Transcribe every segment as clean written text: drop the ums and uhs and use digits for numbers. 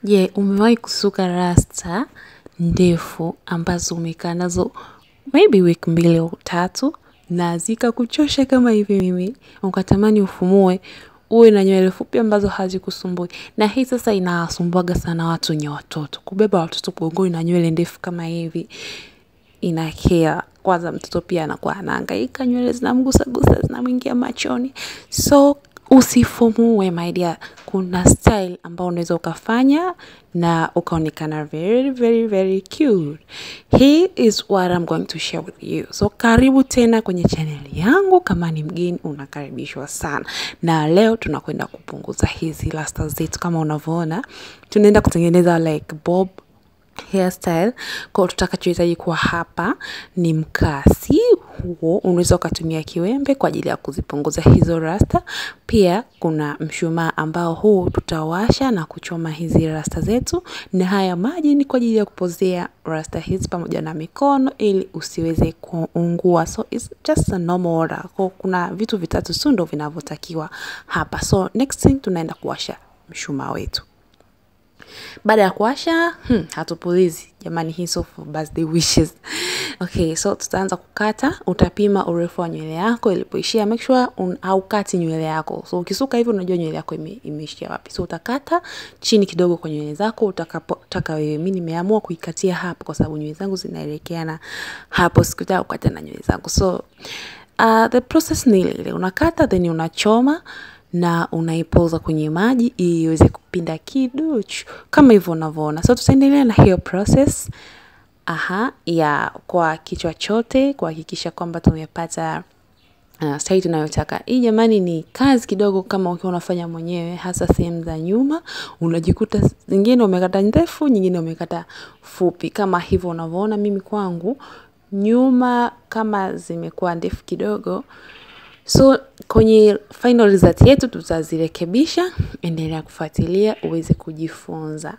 Je, umewahi kusuka rasta ndefu ambazo umekaa nazo maybe wiki 2 au 3 na zikakuchosha kama hivi mimi, ukatamani ufumue uwe na nywele fupi ambazo hazikusumbui. Na hii sasa inasumbuaga sana watu wenye watoto. Kubeba watoto mgongoni na nywele ndefu kama hivi inakera. Kwanza mtoto pia anakuwa anahangaika, nywele zinamgusa zinamwingia machoni. So usifumue my dear, kuna style ambao unaweza ukafanya na ukaonekana very very very cute. Here is what I'm going to share with you. So karibu tena kwenye channel yangu. Kama ni mgeni unakaribishwa sana. Na leo tunakwenda kupunguza hizi rasta zetu. Kama unavyoona tunaenda kutengeneza like bob hairstyle. Kwa tutakachohitaji kwa hapa ni mkasi. Huo unaweza ukatumia kiwembe kwa ajili ya kuzipunguza hizo rasta. Pia kuna mshumaa ambao huu tutawasha na kuchoma hizi rasta zetu, na haya maji ni kwa ajili ya kupozea rasta hizi pamoja na mikono ili usiweze kuungua. So it's just a normal order. Kwa kuna vitu vitatu tu ndio vinavyotakiwa hapa. So next thing tunaenda kuwasha mshumaa wetu. Baada ya kuwasha, hatupulizi. Jamani, hii so for birthday wishes. Okay, so tutaanza kukata. Utapima urefu wa nywele yako ilipoishia. Make sure haukati nywele yako. So ukisuka hivi unajua nywele yako imeishia wapi. So utakata chini kidogo kwa nywele zako utakapotaka wewe. Mimi nimeamua kuikatia hapo kwa sababu nywele zangu zinaelekeana hapo. Sikutaka kukata na nywele zangu. So the process ni ile. Unakata then unachoma na unaipoza kwenye maji ili iweze kupinda kidogo kama hivyo unavyoona. So tutaendelea na hiyo process ya kwa kichwa chote kuhakikisha kwamba tumepata style tunayotaka. Hii jamani ni kazi kidogo kama ukiwa unafanya mwenyewe, hasa sehemu za nyuma. Unajikuta zingine umekata ndefu, nyingine umekata fupi kama hivyo unavyoona. Mimi kwangu nyuma kama zimekuwa ndefu kidogo. So kwenye final result yetu tutazirekebisha. Endelea kufuatilia uweze kujifunza.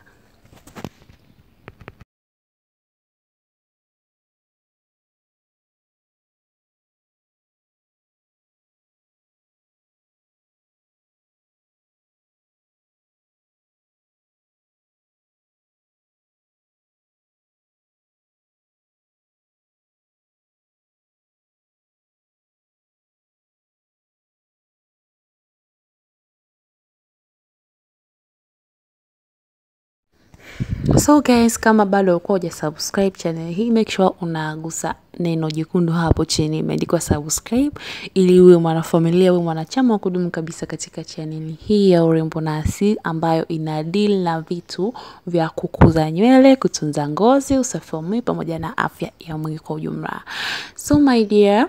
So guys, kama bado uko hujasubscribe channel hii, make sure unagusa neno jekundu hapo chini imeandikwa subscribe ili uwe mwanafamilia, uwe mwanachama wa kudumu kabisa katika channel hii ya urembo na asili ambayo ina deal na vitu vya kukuza nywele, kutunza ngozi, usafi wa mwili pamoja na afya ya mwili kwa ujumla. So my dear,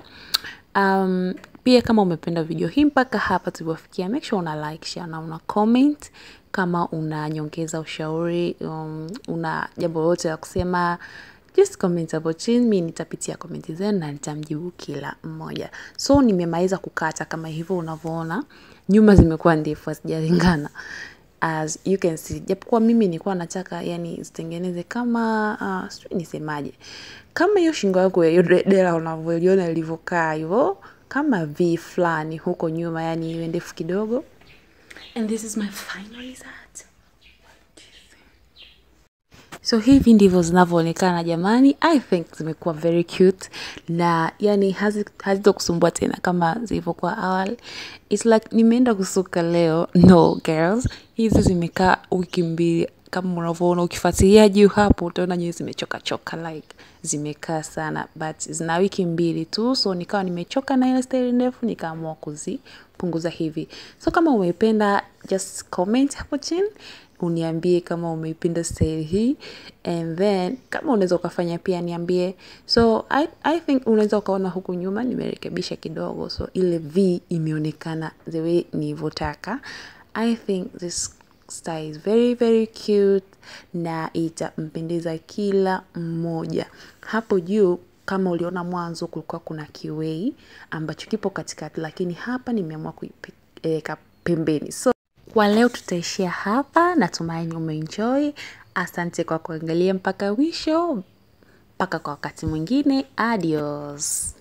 pia kama umependa video hii mpaka hapa tulipofikia, make sure una like, share na una comment. Kama una nyongeza, ushauri, una jambo lolote la kusema, just comment hapo chini. Mimi nitapitia comment zenu na nitamjibu kila mmoja. So nimemaliza kukata kama hivyo unavyoona. Nyuma zimekuwa ndefu hazijalingana. As you can see, japokuwa mimi nilikuwa nataka yani zitengeneze kama sijui nisemaje. Kama hiyo shingo yako ya badala unavyoiona ilivyokaa hivyo, kama V fulani huko nyuma, yani iwe ndefu kidogo. And this is my final result. So hivi ndivyo zinavyoonekana jamani. I think zimekuwa very cute. Na yani hazitokusumbua tena kama zilivyokuwa awali. It's like nimeenda kusuka leo. No girls, hizi zimekaa wiki 2. Kama unavyoona ukifuatilia juu hapo utaona nywele zimechoka like zimekaa sana, but zina wiki 2 tu. So nikawa nimechoka na ile style ndefu, nikaamua kuzipunguza hivi. So kama umeipenda, just comment hapo chini uniambie kama umeipenda style hii, and then kama unaweza ukafanya pia niambie. So I think unaweza ukaona huku nyuma nimerekebisha kidogo, so ile V imeonekana the way nilivyotaka. I think this style is very very cute na itampendeza kila mmoja. Hapo juu kama uliona mwanzo kulikuwa kuna kiwei ambacho kipo katikati, lakini hapa nimeamua kuipeka pembeni. So kwa leo tutaishia hapa. Natumaini umeenjoy. Asante kwa kuangalia mpaka mwisho. Mpaka kwa wakati mwingine. Adios.